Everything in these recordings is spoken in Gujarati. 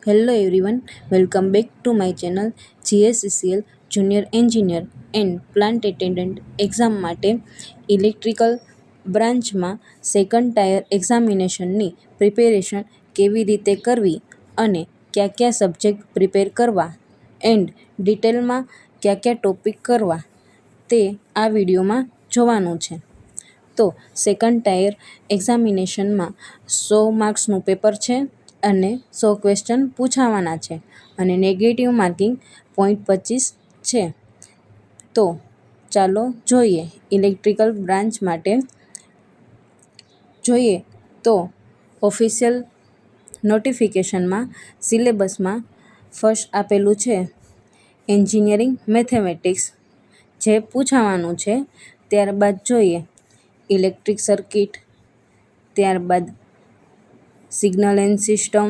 Hello everyone, welcome back to my channel GSCCL Junior Engineer and Plant Attendant exam માટે ઇલેક્ટ્રિકલ બ્રાન્ચમાં સેકન્ડ ટાયર એક્ઝામિનેશનની પ્રિપેરેશન કેવી રીતે કરવી અને કયા સબ્જેક્ટ પ્રિપેર કરવા એન્ડ ડિટેલમાં કયા ટોપિક કરવા તે આ વિડીયોમાં જોવાનું છે. તો સેકન્ડ ટાયર એક્ઝામિનેશનમાં 100 માર્ક્સનું પેપર છે અને 100 ક્વેશ્ચન પૂછાવાના છે અને નેગેટિવ માર્કિંગ 0.25 છે. તો ચાલો જોઈએ ઇલેક્ટ્રિકલ બ્રાન્ચ માટે. જોઈએ તો ઓફિશિયલ નોટિફિકેશનમાં સિલેબસમાં ફર્સ્ટ આપેલું છે એન્જિનિયરિંગ મેથેમેટિક્સ જે પૂછાવાનું છે. ત્યારબાદ જોઈએ ઇલેક્ટ્રિક સર્કિટ, ત્યારબાદ સિગ્નલ એન્ડ સિસ્ટમ,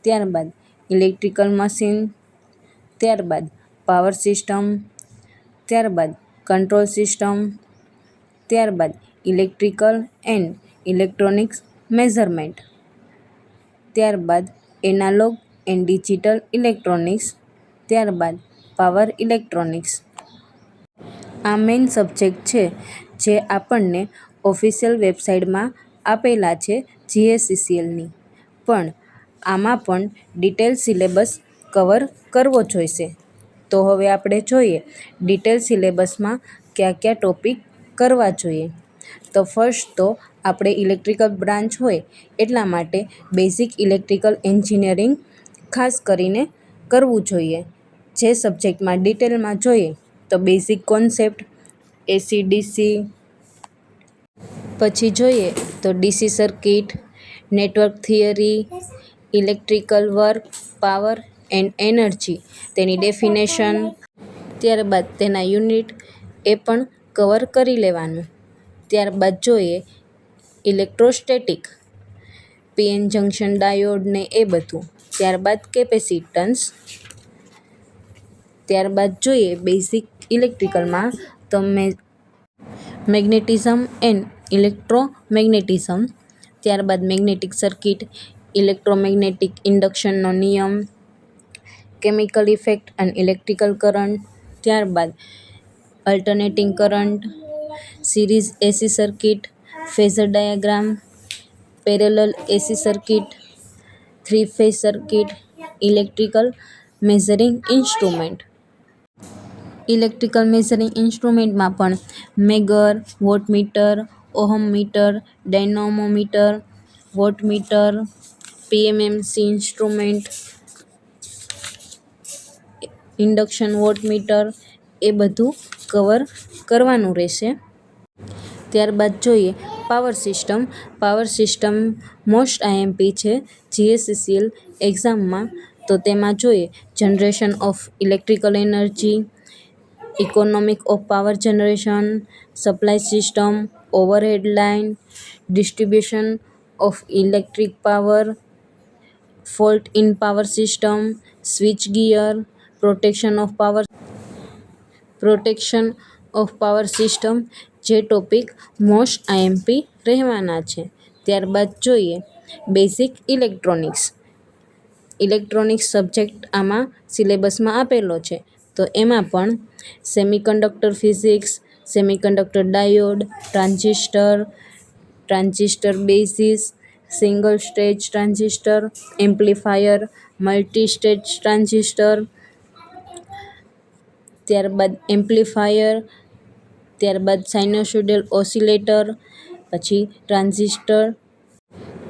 ત્યારબાદ ઇલેક્ટ્રિકલ મશીન, ત્યારબાદ પાવર સિસ્ટમ, ત્યારબાદ કંટ્રોલ સિસ્ટમ, ત્યારબાદ ઇલેક્ટ્રિકલ એન્ડ ઇલેક્ટ્રોનિક્સ મેઝરમેન્ટ, ત્યારબાદ એનાલોગ એન્ડ ડિજિટલ ઇલેક્ટ્રોનિક્સ, ત્યારબાદ પાવર ઇલેક્ટ્રોનિક્સ. આ મેઇન સબ્જેક્ટ છે જે આપણને ઓફિશિયલ વેબસાઇટમાં આપેલા છે GSCCLની, પણ આમાં પણ ડિટેલ સિલેબસ કવર કરવો જોઈશે. તો હવે આપણે જોઈએ ડિટેલ સિલેબસમાં કયા ટોપિક કરવા જોઈએ. તો ફર્સ્ટ તો આપણે ઇલેક્ટ્રિકલ બ્રાન્ચ હોય એટલા માટે બેઝિક ઇલેક્ટ્રિકલ એન્જિનિયરિંગ ખાસ કરીને કરવું જોઈએ. જે સબ્જેક્ટમાં ડિટેલમાં જોઈએ તો બેઝિક કોન્સેપ્ટ, AC DC, પછી જોઈએ તો DC circuit, network theory, electrical work, power and energy, તેની ડેફિનેશન, ત્યારબાદ તેના યુનિટ એ પણ કવર કરી લેવાનું. ત્યારબાદ જોઈએ ઇલેક્ટ્રોસ્ટેટિક, PN જંક્શન ડાયોડ ને એ બધું, ત્યારબાદ કેપેસિટન્સ, ત્યારબાદ જોઈએ બેઝિક ઇલેક્ટ્રિકલમાં તો મેગ્નેટિઝમ એન્ડ ઇલેક્ટ્રોમેગ્નેટિઝમ, ત્યારબાદ મેગ્નેટિક સર્કિટ, ઇલેક્ટ્રોમેગ્નેટિક ઇન્ડક્શનનો નિયમ, chemical effect and electrical current, ત્યારબાદ alternating current, series AC circuit, phasor diagram, parallel AC circuit, 3 phase circuit, electrical measuring instrument. Electrical measuring ઇન્સ્ટ્રુમેન્ટમાં પણ megger, wattmeter, ohm meter, dynamometer, wattmeter, PMMC instrument, induction wattmeter એ બધું કવર કરવાનું રહેશે. ત્યારબાદ જોઈએ power system. Power system most IMP છે GSCCL એક્ઝામમાં. તો તેમાં જોઈએ generation of electrical energy, economic of power generation, supply system, overhead line, distribution of electric power, fault in power system, switch gear, protection of power system જે ટોપિક મોસ્ટ IMP રહેવાના છે. ત્યારબાદ જોઈએ બેઝિક ઇલેક્ટ્રોનિક્સ. ઇલેક્ટ્રોનિક્સ સબ્જેક્ટ આમાં સિલેબસમાં આપેલો છે. તો એમાં પણ semiconductor physics, semiconductor diode, transistor, transistor basis, single stage transistor, amplifier, multi stage transistor, ત્યારબાદ એમ્પ્લીફાયર, ત્યારબાદ સાઇનોસોઇડલ ઓસિલેટર, પછી ટ્રાન્ઝિસ્ટર,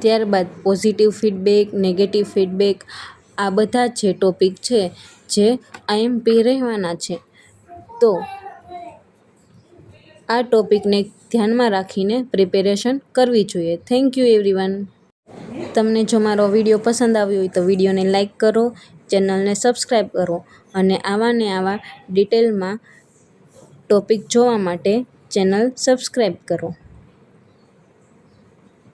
ત્યારબાદ પોઝિટિવ ફીડબેક, નેગેટિવ ફીડબેક. આ બધા જે ટોપિક છે જે IMP રહેવાના છે. તો આ ટોપિકને ધ્યાનમાં રાખીને પ્રિપેરેશન કરવી જોઈએ. Thank you everyone. તમને જો મારો વિડીયો પસંદ આવ્યો હોય તો વિડીયોને લાઇક કરો, ચેનલને સબસ્ક્રાઈબ કરો અને આવા ને આવા ડિટેલમાં ટોપિક જોવા માટે ચેનલ સબસ્ક્રાઈબ કરો.